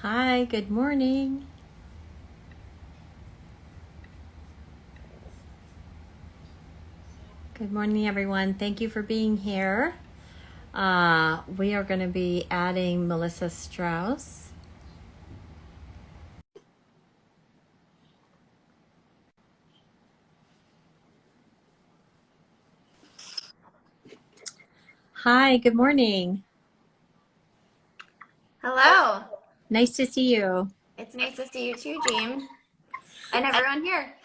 Hi, good morning. Good morning, everyone. Thank you for being here. We are going to be adding Melissa Strauss. Hi, good morning. Hello. Nice to see you. It's nice to see you too, Jean, and everyone here.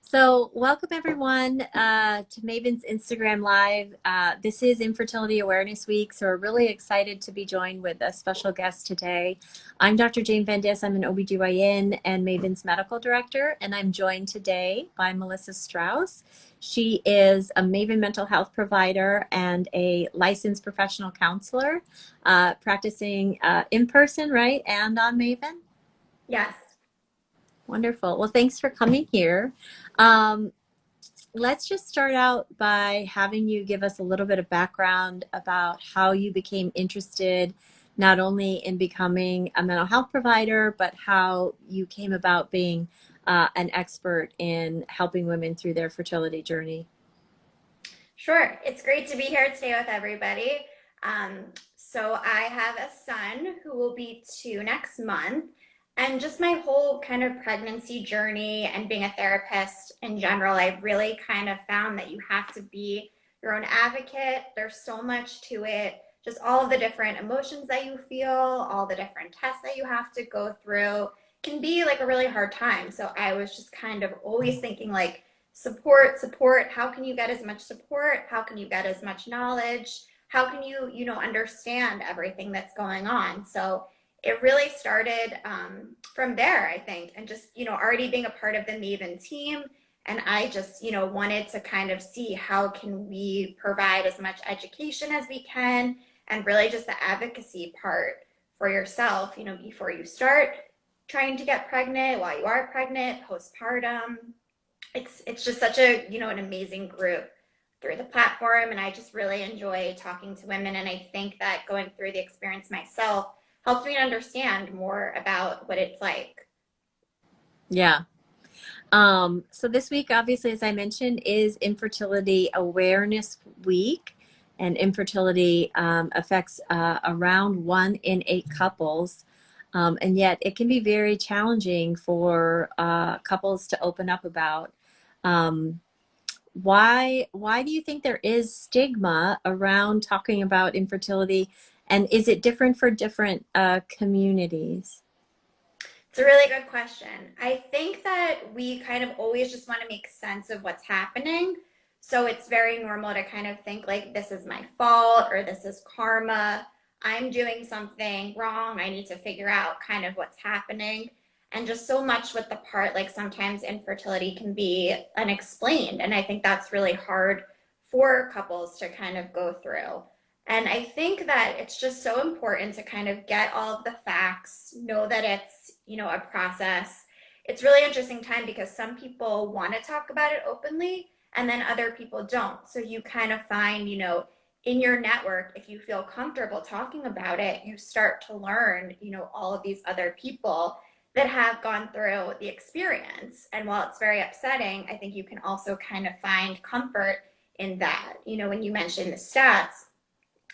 So, welcome everyone to Maven's Instagram Live. This is Infertility Awareness Week, so we're really excited to be joined with a special guest today. I'm Dr. Jane Van Dis. I'm an OBGYN and Maven's medical director, and I'm joined today by Melissa Strauss. She is a Maven mental health provider and a licensed professional counselor, practicing in person, right, and on Maven. Yes. Wonderful. Well, thanks for coming here. Um, let's just start out by having you give us a little bit of background about how you became interested not only in becoming a mental health provider, but how you came about being an expert in helping women through their fertility journey. Sure. It's great to be here today with everybody. Um, so I have a son who will be 2 next month. And just my whole kind of pregnancy journey and being a therapist in general, I really kind of found that you have to be your own advocate. There's so much to it. Just all of the different emotions that you feel, all the different tests that you have to go through can be like a really hard time. So I was just kind of always thinking like, support. How can you get as much support? How can you get as much knowledge? How can you understand everything that's going on? So it really started from there, I think, and just, already being a part of the Maven team. And I just, wanted to kind of see how can we provide as much education as we can and really just the advocacy part for yourself, before you start trying to get pregnant, while you are pregnant, postpartum. It's just such a an amazing group through the platform, and I just really enjoy talking to women, and I think that going through the experience myself helps me to understand more about what it's like. Yeah. So this week, obviously, as I mentioned, is Infertility Awareness Week, and infertility affects around 1 in 8 couples. And yet it can be very challenging for couples to open up about. Um, why do you think there is stigma around talking about infertility, and is it different for different communities? It's a really good question. I think that we kind of always just want to make sense of what's happening. So it's very normal to kind of think like this is my fault or this is karma. I'm doing something wrong. I need to figure out kind of what's happening. And just so much with the part, like sometimes infertility can be unexplained. And I think that's really hard for couples to kind of go through. And I think that it's just so important to kind of get all of the facts, know that it's, a process. It's really interesting time because some people want to talk about it openly and then other people don't. So you kind of find, in your network, if you feel comfortable talking about it, you start to learn, all of these other people that have gone through the experience. And while it's very upsetting, I think you can also kind of find comfort in that. When you mentioned the stats,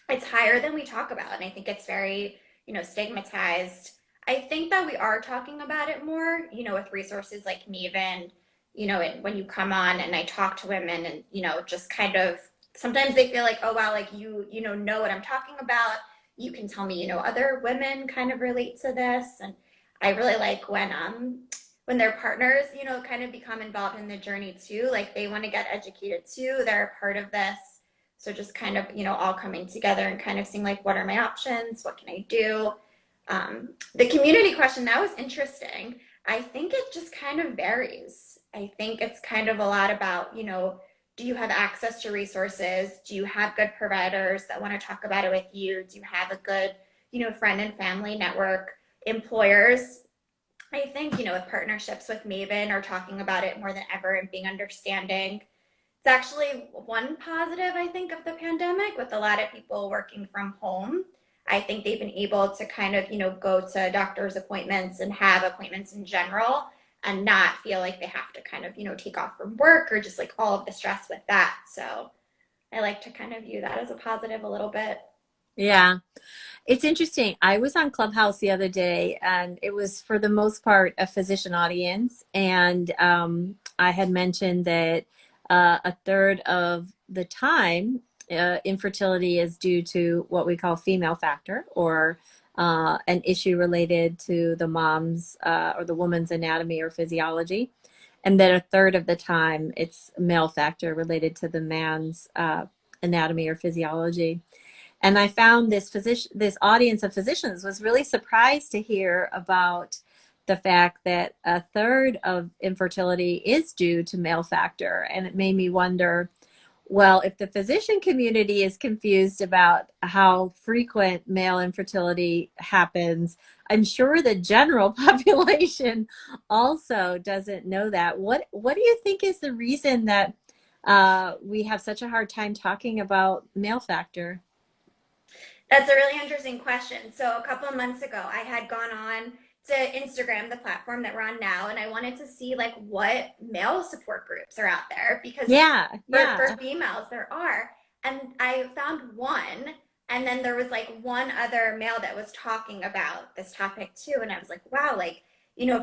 it's higher than we talk about. And I think it's very, stigmatized. I think that we are talking about it more, with resources like Maven, when you come on and I talk to women and, just kind of sometimes they feel like, oh, wow, like you know what I'm talking about. You can tell me, other women kind of relate to this. And I really like when their partners, kind of become involved in the journey too. Like they want to get educated too. They're a part of this. So just kind of, all coming together and kind of seeing like, what are my options? What can I do? The community question, that was interesting. I think it just kind of varies. I think it's kind of a lot about, do you have access to resources? Do you have good providers that want to talk about it with you? Do you have a good, friend and family network? Employers, I think, with partnerships with Maven are talking about it more than ever and being understanding. It's actually one positive, I think, of the pandemic with a lot of people working from home. I think they've been able to kind of, go to doctor's appointments and have appointments in general and not feel like they have to kind of, take off from work or just like all of the stress with that. So I like to kind of view that as a positive a little bit. Yeah. It's interesting. I was on Clubhouse the other day, and it was for the most part a physician audience. And I had mentioned that a third of the time, infertility is due to what we call female factor, or an issue related to the mom's or the woman's anatomy or physiology. And then a third of the time, it's male factor related to the man's anatomy or physiology. And I found this audience of physicians was really surprised to hear about the fact that a third of infertility is due to male factor. And it made me wonder, well, if the physician community is confused about how frequent male infertility happens, I'm sure the general population also doesn't know that. What do you think is the reason that we have such a hard time talking about male factor? That's a really interesting question. So a couple of months ago, I had gone on to Instagram, the platform that we're on now, and I wanted to see like what male support groups are out there because Yeah, for yeah. females there are. And I found one, and then there was like one other male that was talking about this topic too. And I was like, wow, like,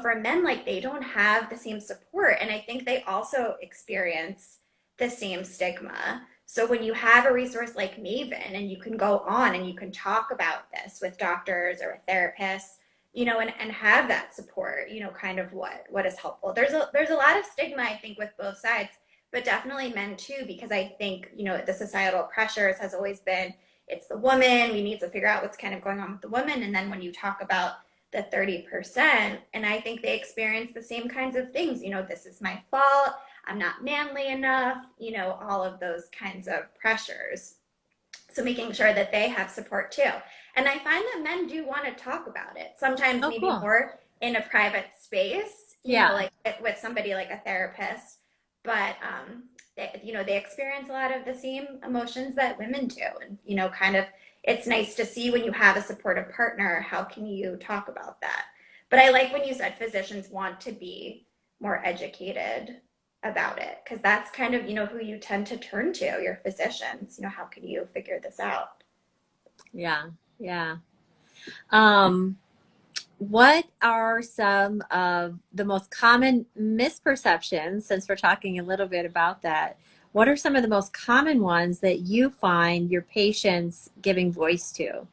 for men, like they don't have the same support. And I think they also experience the same stigma. So when you have a resource like Maven and you can go on and you can talk about this with doctors or with therapists, and have that support, kind of what is helpful. There's a lot of stigma, I think, with both sides, but definitely men too, because I think, the societal pressures has always been it's the woman, we need to figure out what's kind of going on with the woman. And then when you talk about the 30%, and I think they experience the same kinds of things, this is my fault, I'm not manly enough, all of those kinds of pressures. So making sure that they have support too. And I find that men do want to talk about it, sometimes Oh, maybe cool. more in a private space, Yeah. like with somebody like a therapist. But, they experience a lot of the same emotions that women do. And, kind of, it's nice to see when you have a supportive partner, how can you talk about that? But I like when you said physicians want to be more educated about it because that's kind of who you tend to turn to, your physicians. How can you figure this out? Yeah. Yeah. Um, what are some of the most common misperceptions, since we're talking a little bit about that? What are some of the most common ones that you find your patients giving voice to?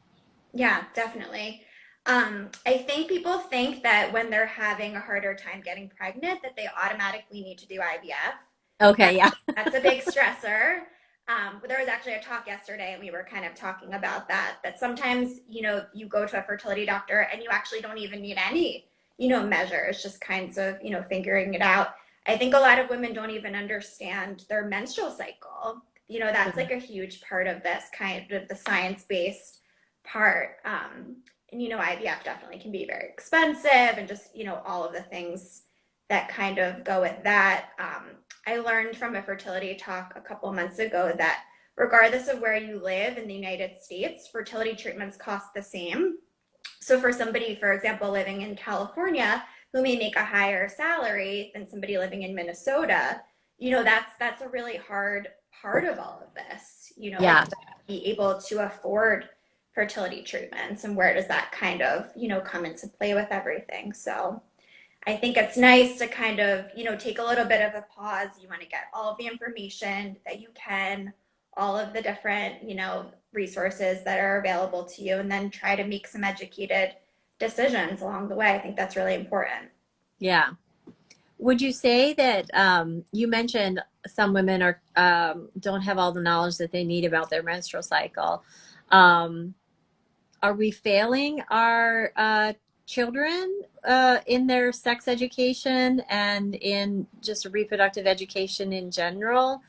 Yeah, definitely. I think people think that when they're having a harder time getting pregnant that they automatically need to do IVF. Okay, That, yeah. that's a big stressor. But there was actually a talk yesterday, and we were kind of talking about that sometimes, you go to a fertility doctor and you actually don't even need any, measures, just kinds of, figuring it out. I think a lot of women don't even understand their menstrual cycle. That's like a huge part of this kind of the science-based part. And, IVF definitely can be very expensive and just, all of the things that kind of go with that. I learned from a fertility talk a couple months ago that regardless of where you live in the United States, fertility treatments cost the same. So for somebody, for example, living in California who may make a higher salary than somebody living in Minnesota, that's a really hard part of all of this, like Yeah. be able to afford fertility treatments and where does that kind of, come into play with everything. So I think it's nice to kind of, take a little bit of a pause. You want to get all of the information that you can, all of the different, resources that are available to you, and then try to make some educated decisions along the way. I think that's really important. Yeah. Would you say that you mentioned some women are don't have all the knowledge that they need about their menstrual cycle? Um, are we failing our children in their sex education and in just reproductive education in general?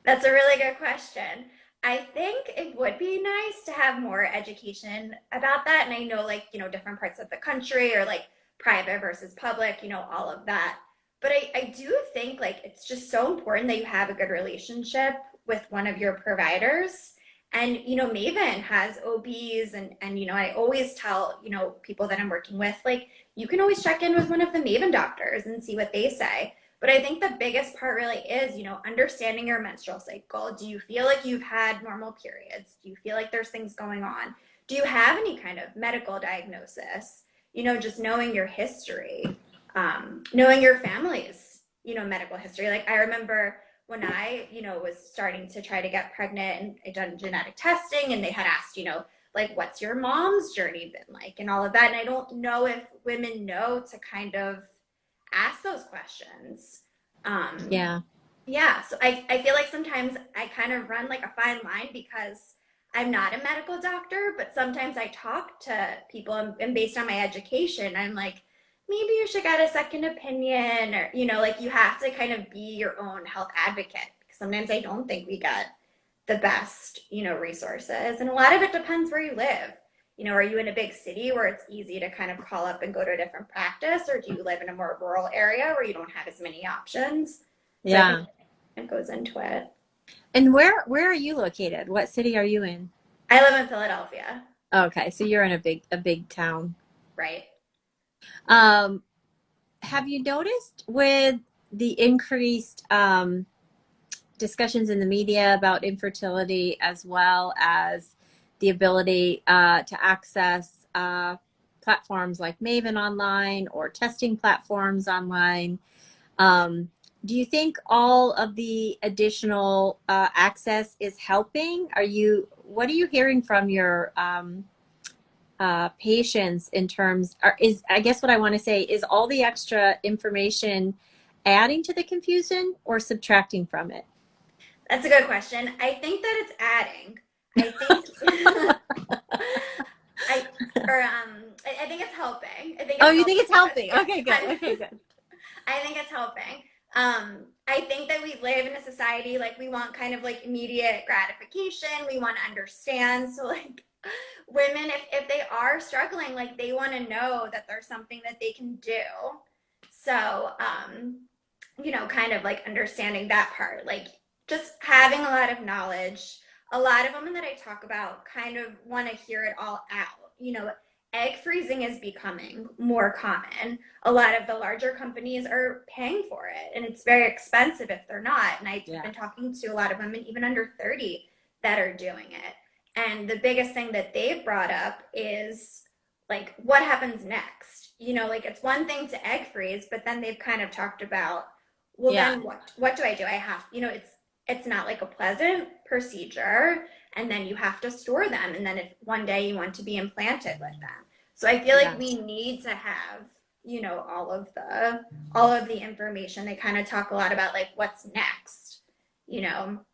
That's a really good question. I think it would be nice to have more education about that. And I know, like, different parts of the country or like private versus public, all of that. But I do think like it's just so important that you have a good relationship with one of your providers And, Maven has OBs and, I always tell, people that I'm working with, like, you can always check in with one of the Maven doctors and see what they say. But I think the biggest part really is, understanding your menstrual cycle. Do you feel like you've had normal periods? Do you feel like there's things going on? Do you have any kind of medical diagnosis? Just knowing your history, knowing your family's, medical history. Like I remember when I, was starting to try to get pregnant and I'd done genetic testing and they had asked, like, what's your mom's journey been like and all of that. And I don't know if women know to kind of ask those questions. Yeah. Yeah, so I feel like sometimes I kind of run like a fine line because I'm not a medical doctor, but sometimes I talk to people and based on my education, I'm like, maybe you should get a second opinion or, like you have to kind of be your own health advocate. Sometimes I don't think we get the best, resources. And a lot of it depends where you live. Are you in a big city where it's easy to kind of call up and go to a different practice, or do you live in a more rural area where you don't have as many options? So I think Yeah. it goes into it. And where are you located? What city are you in? I live in Philadelphia, Okay, so you're in a big town. right? Um, have you noticed with the increased discussions in the media about infertility, as well as the ability to access platforms like Maven online or testing platforms online? Um, do you think all of the additional access is helping? What are you hearing from your patients in terms, I guess what I want to say is all the extra information adding to the confusion or subtracting from it? That's a good question. I think that it's adding. I think I I think it's helping. I think Oh, it's you think helping it's us. helping? Yeah, Okay, good. Okay, good. I think it's helping. I think that we live in a society like we want kind of like immediate gratification. We want to understand. So like women, if they are struggling, like they want to know that there's something that they can do. So kind of like understanding that part, like just having a lot of knowledge. A lot of women that I talk about kind of want to hear it all out. Egg freezing is becoming more common. A lot of the larger companies are paying for it, and it's very expensive if they're not. And I've Yeah. been talking to a lot of women, even under 30, that are doing it. And the biggest thing that they've brought up is like, what happens next? Like it's one thing to egg freeze, but then they've kind of talked about, well, Yeah. then what do I do? I have, it's not like a pleasant procedure, and then you have to store them, and then if one day you want to be implanted with them. So I feel like Yeah. we need to have, all of the information. They kind of talk a lot about like what's next, you know.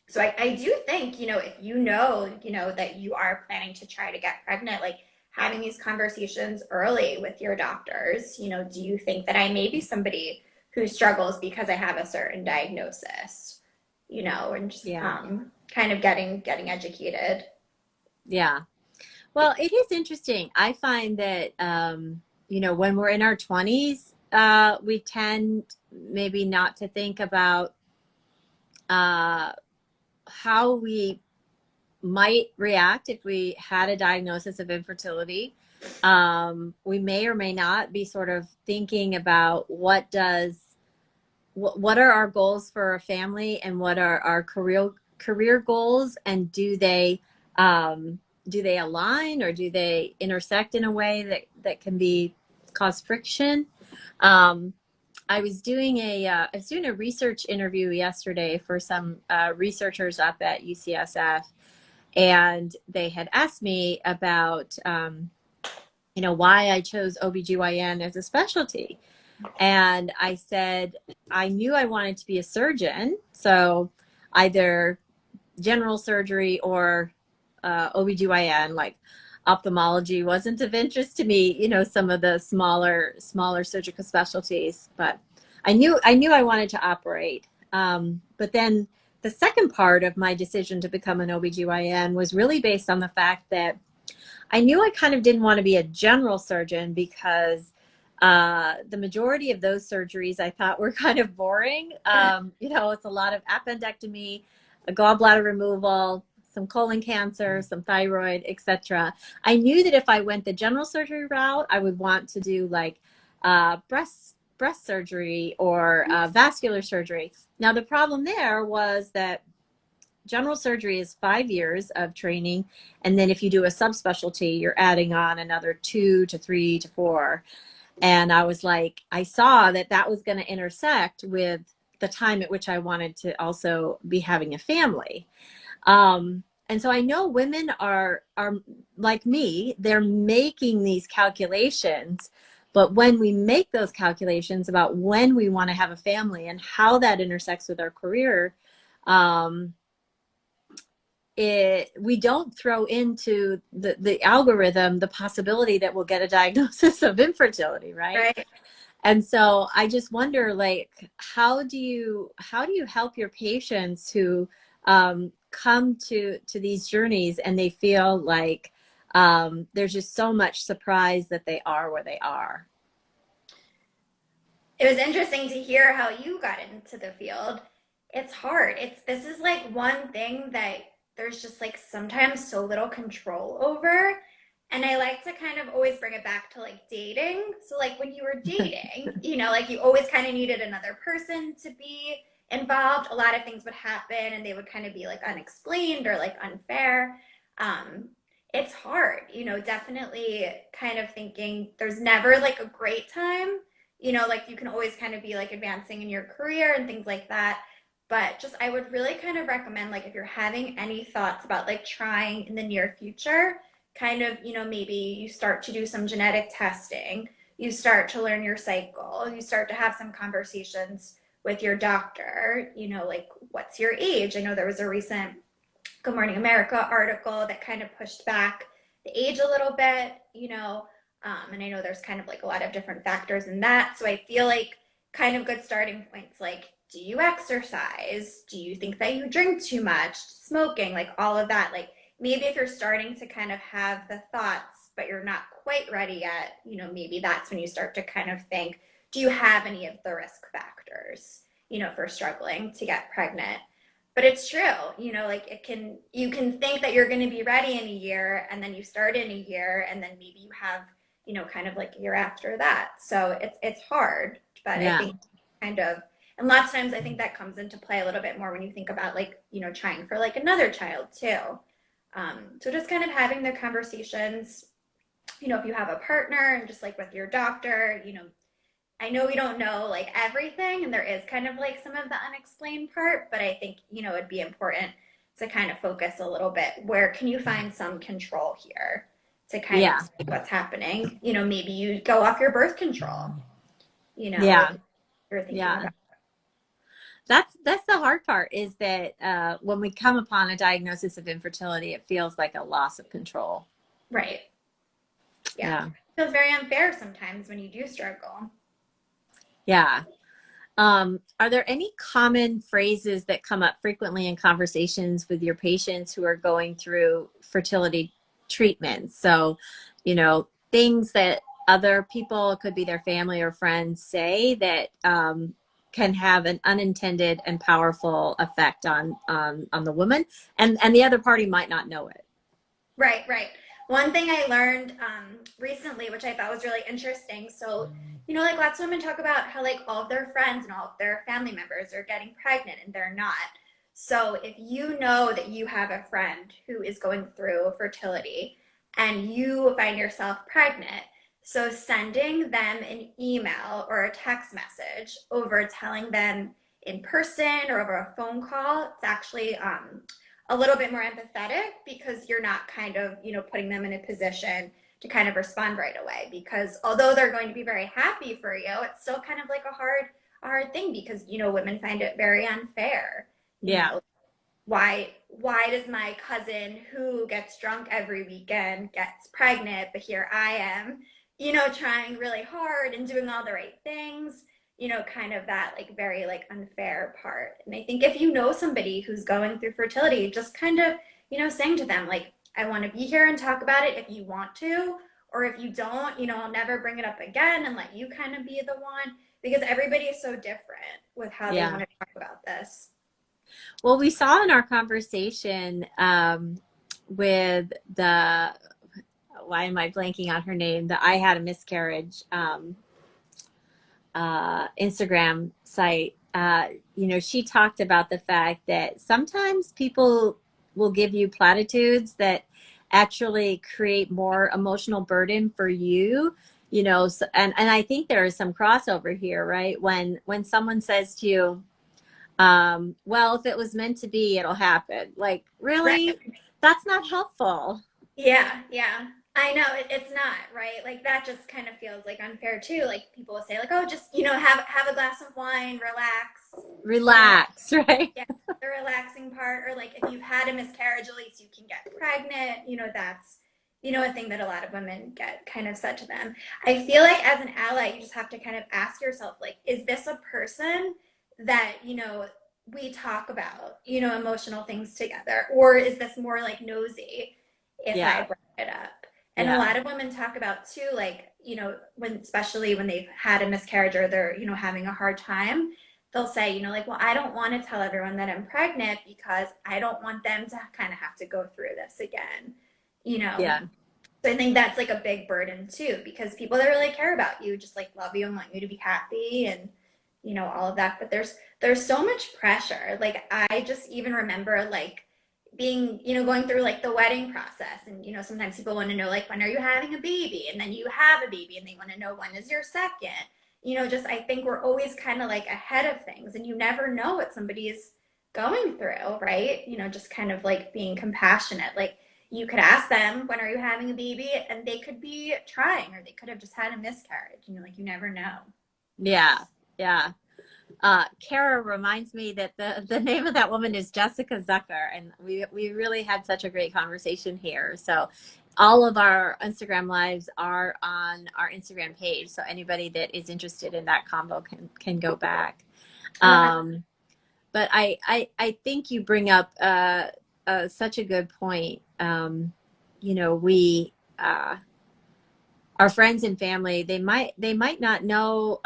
So I do think, if that you are planning to try to get pregnant, like having these conversations early with your doctors, do you think that I may be somebody who struggles because I have a certain diagnosis, and just Yeah. kind of getting educated. Yeah. Well, it is interesting. I find that, when we're in our 20s, we tend maybe not to think about uh, how we might react if we had a diagnosis of infertility. We may or may not be sort of thinking about what are our goals for a family and what are our career goals, and do they align or do they intersect in a way that can be cause friction? Um, I was doing a research interview yesterday for some researchers up at UCSF, and they had asked me about why I chose OBGYN as a specialty. And I said I knew I wanted to be a surgeon, so either general surgery or OBGYN, like ophthalmology wasn't of interest to me, some of the smaller surgical specialties, but I knew I wanted to operate. But then the second part of my decision to become an OBGYN was really based on the fact that I knew I kind of didn't want to be a general surgeon because the majority of those surgeries I thought were kind of boring. It's a lot of appendectomy, a gallbladder removal, some colon cancer, some thyroid, etc. I knew that if I went the general surgery route, I would want to do like breast surgery or vascular surgery. Now, the problem there was that general surgery is 5 years of training. And then if you do a subspecialty, you're adding on another 2 to 3 to 4. And I was like, I saw that that was going to intersect with the time at which I wanted to also be having a family. And so I know women are like me, they're making these calculations. But when we make those calculations about when we want to have a family and how that intersects with our career, we don't throw into the algorithm the possibility that we'll get a diagnosis of infertility, right? Right. And so I just wonder, like, how do you help your patients who come to these journeys and they feel like there's just so much surprise that they are where they are? It was interesting to hear how you got into the field. It's hard. This is like one thing that there's just like sometimes so little control over. And I like to kind of always bring it back to like dating. So like when you were dating, like you always kind of needed another person to be involved. A lot of things would happen and they would kind of be like unexplained or like unfair. Um, it's hard, definitely kind of thinking there's never like a great time, like you can always kind of be like advancing in your career and things like that. But just, I would really kind of recommend, like, if you're having any thoughts about like trying in the near future, kind of, maybe you start to do some genetic testing, you start to learn your cycle, you start to have some conversations with your doctor, like, what's your age? I know there was a recent Good Morning America article that kind of pushed back the age a little bit, and I know there's kind of like a lot of different factors in that. So I feel like kind of good starting points like, do you exercise? Do you think that you drink too much? Smoking, like all of that. Like maybe if you're starting to kind of have the thoughts, but you're not quite ready yet, maybe that's when you start to kind of think, do you have any of the risk factors, for struggling to get pregnant? But it's true, like you can think that you're going to be ready in a year and then you start in a year and then maybe you have, kind of like a year after that. So it's hard, but I Yeah. think kind of, and lots of times I think that comes into play a little bit more when you think about like, trying for like another child too. So just kind of having the conversations, if you have a partner and just like with your doctor, I know we don't know like everything and there is kind of like some of the unexplained part, but I think, it'd be important to kind of focus a little bit. Where can you find some control here to kind of Yeah. see what's happening? Maybe you go off your birth control, Yeah. if you're thinking Yeah. about. That's the hard part is that when we come upon a diagnosis of infertility, it feels like a loss of control. Right. Yeah. Yeah. It feels very unfair sometimes when you do struggle. Yeah. Are there any common phrases that come up frequently in conversations with your patients who are going through fertility treatments? So, things that other people, could be their family or friends, say that can have an unintended and powerful effect on the woman, and the other party might not know it. Right, right. One thing I learned recently, which I thought was really interesting. So, like lots of women talk about how like all of their friends and all of their family members are getting pregnant and they're not. So, if you know that you have a friend who is going through fertility and you find yourself pregnant, so sending them an email or a text message over telling them in person or over a phone call, it's actually a little bit more empathetic because you're not kind of, putting them in a position to kind of respond right away. Because although they're going to be very happy for you, it's still kind of like a hard thing because, women find it very unfair. Yeah. Why does my cousin who gets drunk every weekend gets pregnant, but here I am, trying really hard and doing all the right things, kind of that like very like unfair part. And I think if you know somebody who's going through fertility, just kind of, saying to them like, I want to be here and talk about it if you want to, or if you don't, I'll never bring it up again and let you kind of be the one, because everybody is so different with how they Yeah. want to talk about this. Well, we saw in our conversation with the, why am I blanking on her name? The I Had a Miscarriage Instagram site. She talked about the fact that sometimes people will give you platitudes that actually create more emotional burden for you. And I think there is some crossover here, right? When someone says to you, well, if it was meant to be, it'll happen. Like, Right. really? That's not helpful. Yeah, yeah. I know it's not, right? Like that just kind of feels like unfair too. Like people will say like, "Oh, just, have a glass of wine, relax." You know, Relax, right? yeah, the relaxing part, or like if you've had a miscarriage, at least you can get pregnant. That's a thing that a lot of women get kind of said to them. I feel like as an ally, you just have to kind of ask yourself, like, is this a person that, we talk about, emotional things together, or is this more like nosy if I Yeah, bring it up? And a yeah, lot of women talk about too, like, especially when they've had a miscarriage or they're, having a hard time, they'll say, like, well, I don't want to tell everyone that I'm pregnant because I don't want them to kind of have to go through this again, you know? yeah, So I think that's like a big burden too, because people that really care about you just like love you and want you to be happy and, all of that. But there's so much pressure. Like I just even remember like being, going through like the wedding process and, sometimes people want to know like, when are you having a baby? And then you have a baby and they want to know when is your second? Just I think we're always kind of like ahead of things and you never know what somebody is going through, right? Just kind of like being compassionate. Like you could ask them, when are you having a baby? And they could be trying or they could have just had a miscarriage. Like you never know. yeah, yeah. Kara reminds me that the name of that woman is Jessica Zucker, and we really had such a great conversation here. So all of our Instagram lives are on our Instagram page, so anybody that is interested in that combo can go back. Oh, But I think you bring up such a good point. We our friends and family, they might not know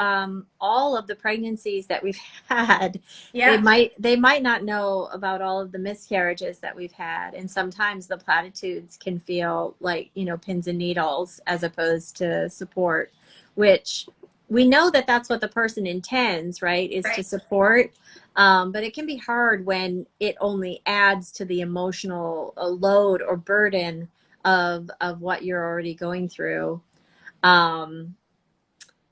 all of the pregnancies that we've had. they yeah, might they might not know about all of the miscarriages that we've had, and sometimes the platitudes can feel like pins and needles as opposed to support, which we know that that's what the person intends, right, is to right. support. But it can be hard when it only adds to the emotional load or burden of what you're already going through. um,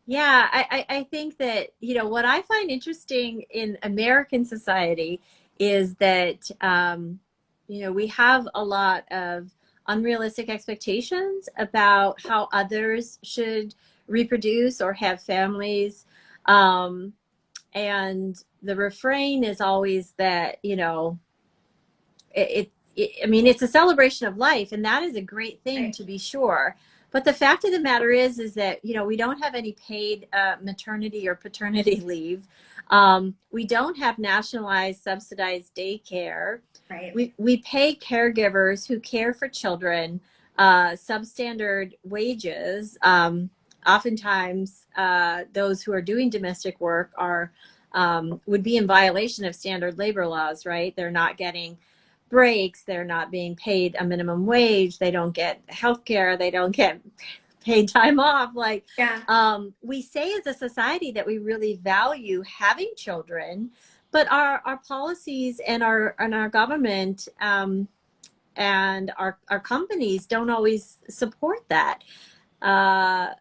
yeah, I think that, what I find interesting in American society is that, we have a lot of unrealistic expectations about how others should reproduce or have families. Um, and the refrain is always that, I mean, it's a celebration of life, and that is a great thing Right. to be sure. But the fact of the matter is that we don't have any paid maternity or paternity leave. We don't have nationalized subsidized daycare. Right. We pay caregivers who care for children substandard wages. Oftentimes, those who are doing domestic work are would be in violation of standard labor laws, right? They're not getting breaks, they're not being paid a minimum wage, they don't get health care, they don't get paid time off. Like, Yeah. we say as a society that we really value having children, but our policies and our government and our companies don't always support that. uh,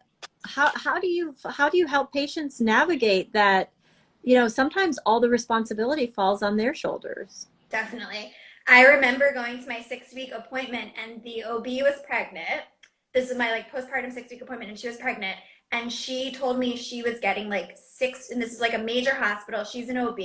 how do you help patients navigate that? Sometimes all the responsibility falls on their shoulders. Definitely. I remember going to my 6 week appointment and the OB was pregnant. This is my like postpartum 6 week appointment and she was pregnant. And she told me she was getting like six, and this is like a major hospital. She's an OB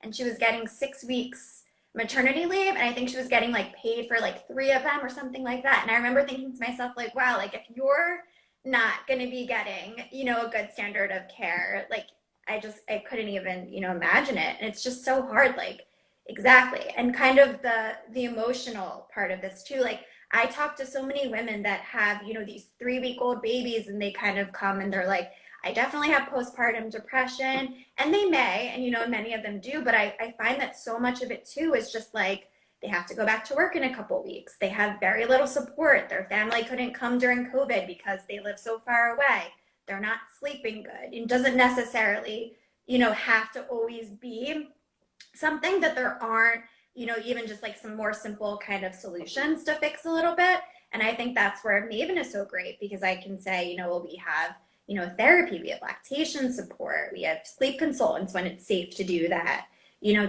and she was getting 6 weeks maternity leave. And I think she was getting like paid for like three of them or something like that. And I remember thinking to myself, like, wow, like if you're not going to be getting, a good standard of care, like I couldn't even, imagine it. And it's just so hard. Like, exactly. And kind of the emotional part of this too. Like I talk to so many women that have, these 3 week old babies and they kind of come and they're like, I definitely have postpartum depression, and they may, and many of them do, but I find that so much of it too is just like they have to go back to work in a couple weeks. They have very little support. Their family couldn't come during COVID because they live so far away. They're not sleeping good. It doesn't necessarily, have to always be something that there aren't, even just like some more simple kind of solutions to fix a little bit. And I think that's where Maven is so great because I can say, well, we have, therapy, we have lactation support, we have sleep consultants when it's safe to do that,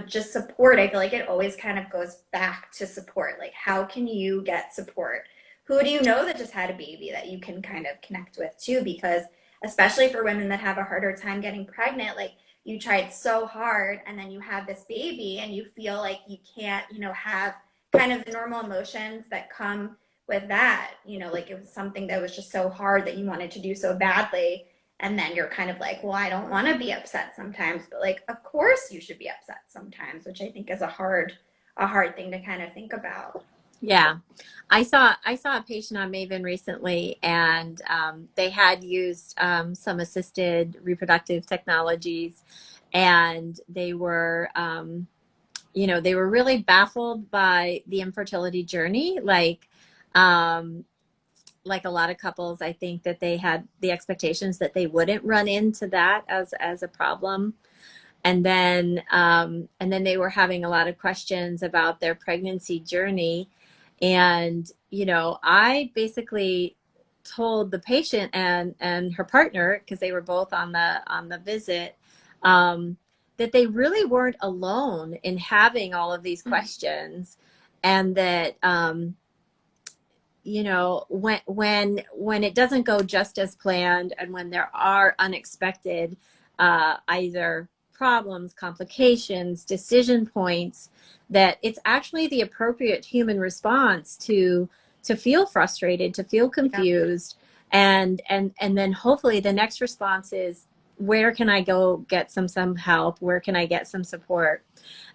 just support. I feel like it always kind of goes back to support. Like, how can you get support? Who do you know that just had a baby that you can kind of connect with too? Because especially for women that have a harder time getting pregnant, like you tried so hard and then you have this baby and you feel like you can't, have kind of the normal emotions that come with that, like it was something that was just so hard that you wanted to do so badly. And then you're kind of like, well, I don't want to be upset sometimes, but like, of course you should be upset sometimes, which I think is a hard thing to kind of think about. Yeah, I saw a patient on Maven recently, and they had used some assisted reproductive technologies, and they were, they were really baffled by the infertility journey. Like a lot of couples, I think that they had the expectations that they wouldn't run into that as a problem. And then they were having a lot of questions about their pregnancy journey. And, I basically told the patient and her partner, because they were both on the visit, that they really weren't alone in having all of these questions, and that when it doesn't go just as planned, and when there are unexpected either problems, complications, decision points, that it's actually the appropriate human response to feel frustrated, to feel Yeah. confused, and then hopefully the next response is, where can I go get some help? Where can I get some support?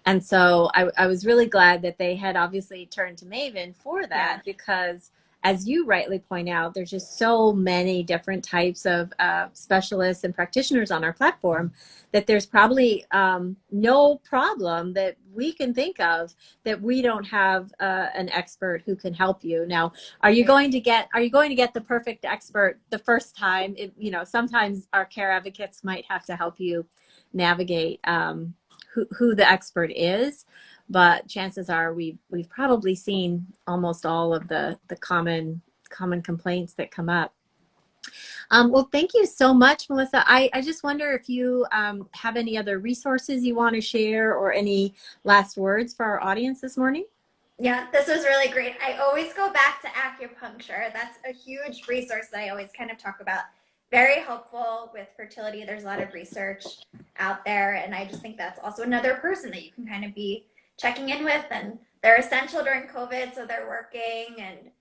And so I was really glad that they had obviously turned to Maven for that, Yeah. because as you rightly point out, there's just so many different types of specialists and practitioners on our platform, that there's probably no problem that we can think of that we don't have an expert who can help you. Now, are you going to get the perfect expert the first time? Sometimes our care advocates might have to help you navigate who the expert is, but chances are we've probably seen almost all of the common complaints that come up. Well, thank you so much, Melissa. I just wonder if you have any other resources you want to share, or any last words for our audience this morning. Yeah, this was really great. I always go back to acupuncture. That's a huge resource that I always kind of talk about. Very helpful with fertility. There's a lot of research out there, and I just think that's also another person that you can kind of be checking in with. And they're essential during COVID, so they're working, and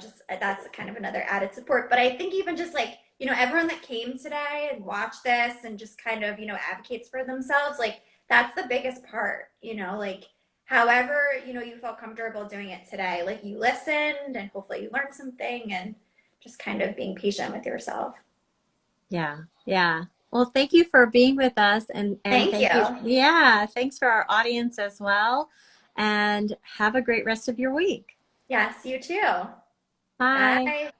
just that's kind of another added support. But I think even just like everyone that came today and watched this and just kind of advocates for themselves, like that's the biggest part. Like however you felt comfortable doing it today, like you listened and hopefully you learned something, and just kind of being patient with yourself. Yeah, yeah. Well, thank you for being with us, and Thank thank you. you. Yeah, thanks for our audience as well, and have a great rest of your week. Yes, you too. Bye. Bye.